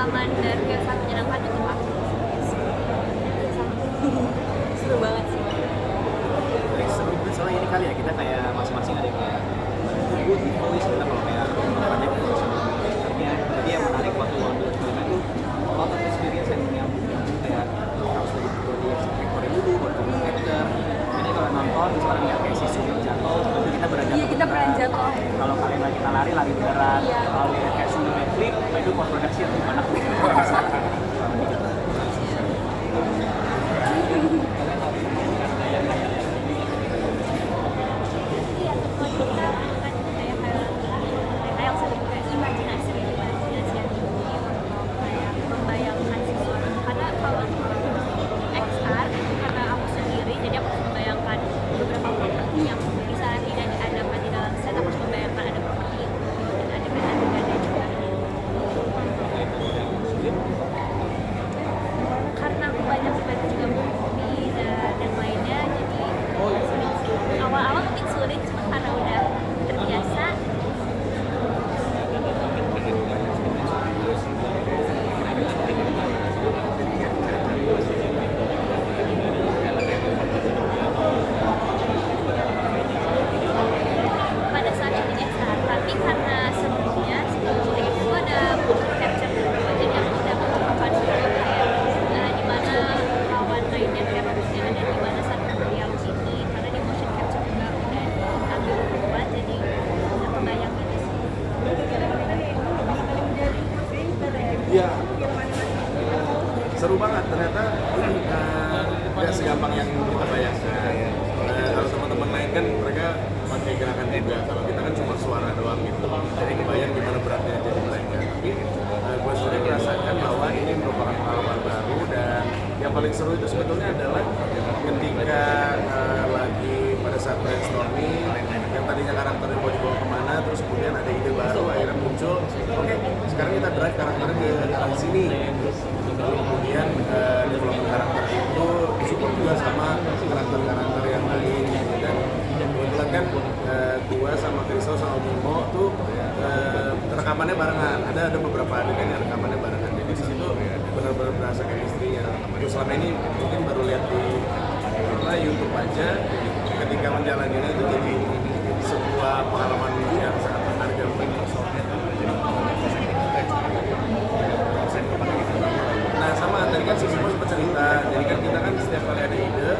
pengalaman dan yang sangat menyenangkan untuk aku. Seru banget sih. Seru soalnya ini kali ya kita kayak masing-masing ada yang kayak good voice kita kalau kayak banyak jadi yang menarik waktu nonton film itu a lot of experience yang kayak harus lebih di actor dulu baru ke actor. Jadi kalau nonton misalnya lihat kayak si Sumi jatuh tentu kita berada Iya, kita beneran jatuh. kalau kalian lagi kita lari beneran. Iya. Kalau lihat kayak Sumi backflip itu post production gimana Iya, semua kita kan kayak imajinasi yang tinggi untuk kayak membayangkan sesuatu. Karena kalau XR itu karena aku sendiri, jadi aku harus membayangkan beberapa properti yang misalnya tidak diadakan di dalam set, aku harus membayangkan ada properti itu dan ada adegan-adegan juga. Karena aku banyak membaca juga buku dan lainnya, jadi sulit sih. Awal-awal mungkin sulit, cuma karena udah terbiasa. Pada saat itu XR, tapi karena sebelumnya sebelum itu ada motion capture dulu, jadi aku udah melakukan dulu kayak di mana lawan lainnya harusnya ada di mana saat dialog ini, karena di motion capture juga udah ambil duluan, jadi udah kebayang gitu sih. Iya. Seru banget ternyata nggak segampang yang kita bayangkan. Kalau teman-teman lain kan mereka pakai gerakan juga, kalau kita kan cuma suara doang gitu. Jadi kebayang gimana beratnya jadi mereka. Tapi gue sendiri merasakan bahwa ini merupakan pengalaman baru dan yang paling seru itu sebetulnya adalah ketika lagi pada saat brainstorming yang tadinya karakternya mau dibawa kemana, terus kemudian ada ide baru akhirnya muncul. Oke, sekarang kita drive karakternya ke arah sini. Lalu kemudian development karakter itu support juga sama karakter-karakter yang lain gitu. Dan kebetulan kan gua sama Kristo sama Bimo tuh rekamannya barengan. Ada beberapa adegan yang rekamannya barengan. Jadi di situ benar-benar berasa chemistry-nya. Terus selama ini mungkin baru lihat di YouTube aja. Ketika menjalaninya itu jadi sebuah pengalaman yang sangat menarik dan nah sama, tadi kan si Simo sempat cerita, jadi kan kita kan setiap kali ada ide,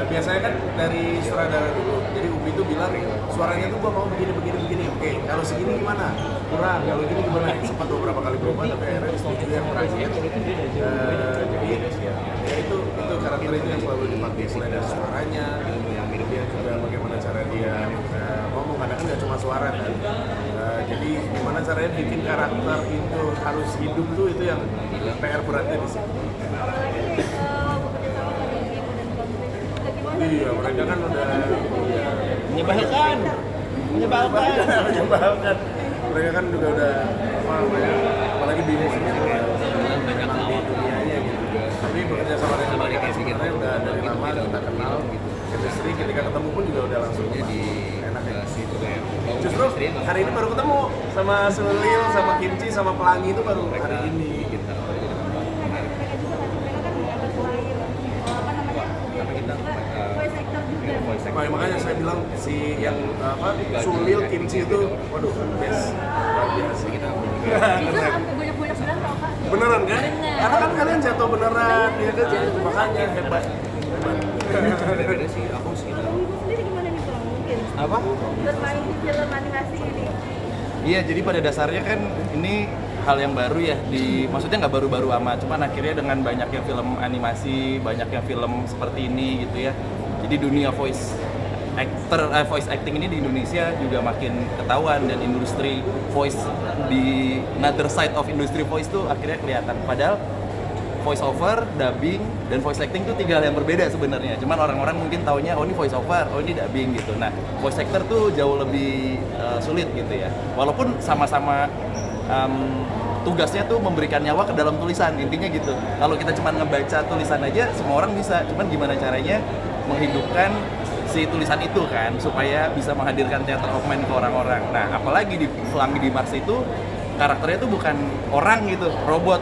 biasanya kan dari sutradara dulu, jadi Ubi itu bilang, suaranya tuh gua mau begini, oke, kalau segini gimana? Kurang, kalau gini gimana? Sempat beberapa kali berubah, tapi akhirnya disetujui yang terakhir. Jadi ya itu karakter itu yang selalu dipakai, mulai dari suaranya, dia juga bagaimana cara dia ngomong, kadang kan nggak cuma suara kan. Jadi gimana caranya bikin karakter itu harus hidup tuh, itu yang PR beratnya di sini. Iya, mereka kan udah menyebalkan mereka kan juga udah apa namanya, apalagi Bimo ini memang di dunianya gitu. Tapi bekerja sama dengan mereka sebenarnya udah dari lama kita kenal gitu. Chemistry ketika ketemu pun juga udah langsung jadi enak ya. Justru hari ini baru ketemu sama Sulil, sama Kimchi, sama Pelangi itu baru hari ini gitu. Makanya saya bilang si yang Sulil, Kimchi itu waduh best, luar biasa. Itu sampai banyak-banyak bilang tau Kak. Beneran kan? Bener. Karena kan kalian jatuh beneran, ya kan? Makanya hebat. beda sih aku sih Sendiri gimana nih Bang? Mungkin apa bermain di film animasi ini. Iya, jadi pada dasarnya kan ini hal yang baru ya, maksudnya nggak baru-baru amat, cuman akhirnya dengan banyaknya film animasi, banyaknya film seperti ini gitu ya, jadi dunia voice acting ini di Indonesia juga makin ketahuan, dan industri voice di another side of industri voice tuh akhirnya kelihatan. Padahal voice over, dubbing, dan voice acting tuh tiga hal yang berbeda sebenarnya. Cuman orang-orang mungkin taunya oh ini voice over, oh ini dubbing gitu. Nah, voice actor tuh jauh lebih sulit gitu ya. Walaupun sama-sama tugasnya tuh memberikan nyawa ke dalam tulisan, intinya gitu. Kalau kita cuma ngebaca tulisan aja semua orang bisa, cuman gimana caranya menghidupkan si tulisan itu kan supaya bisa menghadirkan theater of mind ke orang-orang. Nah, apalagi di Pelangi di Mars itu karakternya tuh bukan orang gitu, robot.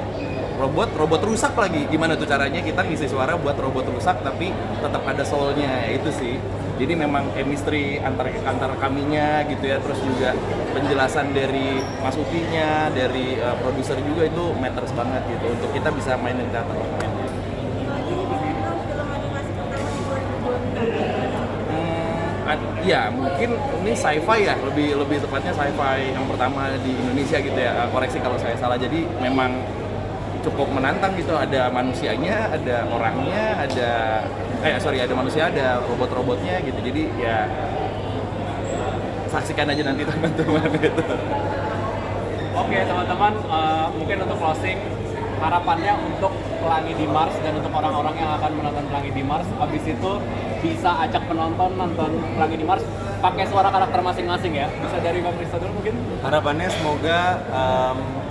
robot rusak lagi. Gimana tuh caranya kita ngisi suara buat robot rusak tapi tetap ada soul-nya, itu sih. Jadi memang chemistry antar kaminya gitu ya, terus juga penjelasan dari Mas Upinya, dari produser juga itu matters banget gitu untuk kita bisa mainin teater. Jadi dibilang film animasi pertama di 2026. Ya mungkin ini sci-fi ya, lebih tepatnya sci-fi yang pertama di Indonesia gitu ya. Koreksi kalau saya salah. Jadi memang cukup menantang gitu, ada manusianya, ada orangnya, ada manusia, ada robot-robotnya gitu. Jadi ya saksikan aja nanti teman-teman gitu. Oke teman-teman, mungkin untuk closing, harapannya untuk Pelangi di Mars dan untuk orang-orang yang akan menonton Pelangi di Mars, habis itu bisa ajak penonton nonton Pelangi di Mars pakai suara karakter masing-masing ya. Bisa dari Bang Risto dulu mungkin? Harapannya semoga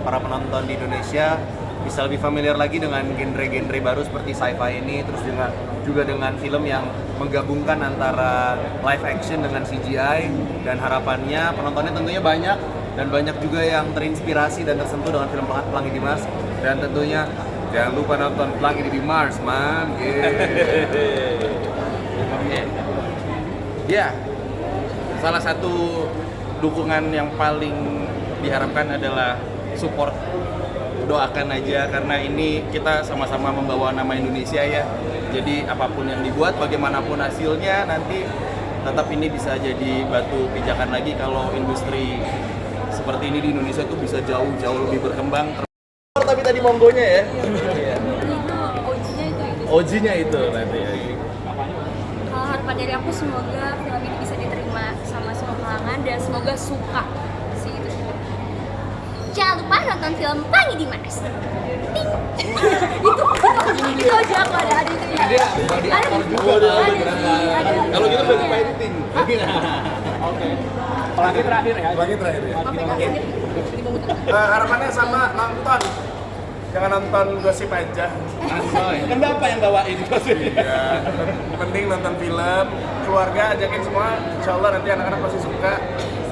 para penonton di Indonesia bisa lebih familiar lagi dengan genre-genre baru seperti sci-fi ini, terus juga dengan film yang menggabungkan antara live action dengan CGI, dan harapannya penontonnya tentunya banyak dan banyak juga yang terinspirasi dan tersentuh dengan film Pelangi di Mars, dan tentunya jangan lupa nonton Pelangi di Mars, man. Ya, salah satu dukungan yang paling diharapkan adalah support. Doakan aja karena ini kita sama-sama membawa nama Indonesia ya. Jadi apapun yang dibuat, bagaimanapun hasilnya, nanti tetap ini bisa jadi batu pijakan lagi kalau industri seperti ini di Indonesia tuh bisa jauh-jauh lebih berkembang. Tapi tadi monggonya ya. OG-nya itu nanti ya. Kalau harapan dari aku semoga film ini bisa diterima sama semua kalangan dan semoga suka sih itu. Jangan lupa nonton film Pelangi di Mars. Ting. itu aja aku ada itu ya. Ada. Kalau gitu bagi painting. Oke. Pelangi terakhir ya. Lagi terakhir ya. Harapannya sama nonton. Jangan nonton gosip aja. Kan Bapak yang bawain pasti. Ya, penting nonton film, keluarga ajakin semua. Insya Allah nanti anak-anak pasti suka,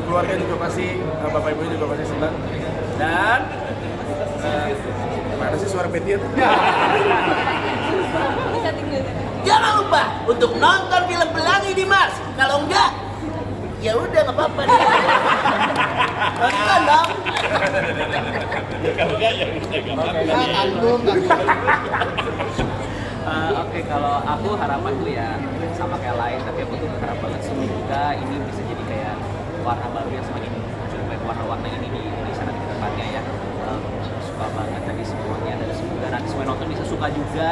keluarga juga pasti, bapak ibu juga pasti senang. Dan mana sih suara Betty itu? Jangan lupa untuk nonton film Pelangi di Mars. Kalau enggak, ya udah nggak apa-apa. Nonton dong. Oke, kalau aku harapanku ya sama kayak lain, tapi aku tuh berharap banget semoga ini bisa jadi kayak warna baru yang semakin muncul banyak warna-warna ini di Indonesia nanti ke depannya ya. Suka banget tadi semuanya, dan semoga nanti semua nonton bisa suka juga.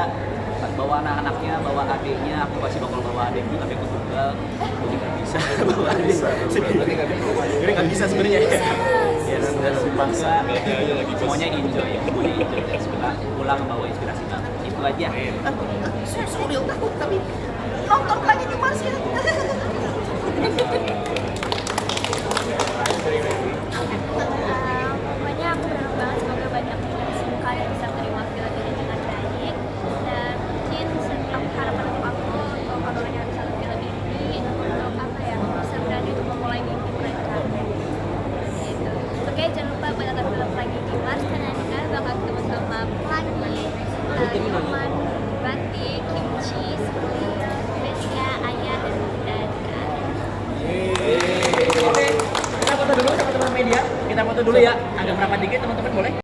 Bawa anak-anaknya, bawa adiknya, aku pasti bakal bawa adikku, tapi aku tunggal, jadi nggak bisa bawa adik. Jadi nggak bisa sebenarnya. Ya, dan semoga semuanya enjoy ya, semuanya enjoy dan semoga pulang membawa inspirasi banget. Itu aja. Saya suril takut tapi nonton Pelangi di Mars ya. Pokoknya aku berharap banget semoga banyak yang suka dan bisa menerima film ini dengan baik, dan mungkin harapan untuk aku untuk orang yang bisa nonton film ini untuk apa ya, bisa berani untuk memulai mimpi mereka gitu. Oke, jangan lupa buat nonton film Pelangi di Mars karena kita bakal ketemu sama Pelangi, Yoman, Batik, Kimchi, Surya, Besia, Ayah, dan Bunda. Oke, kita foto dulu teman-teman media. Kita foto dulu ya. Agak merapat dikit teman-teman boleh?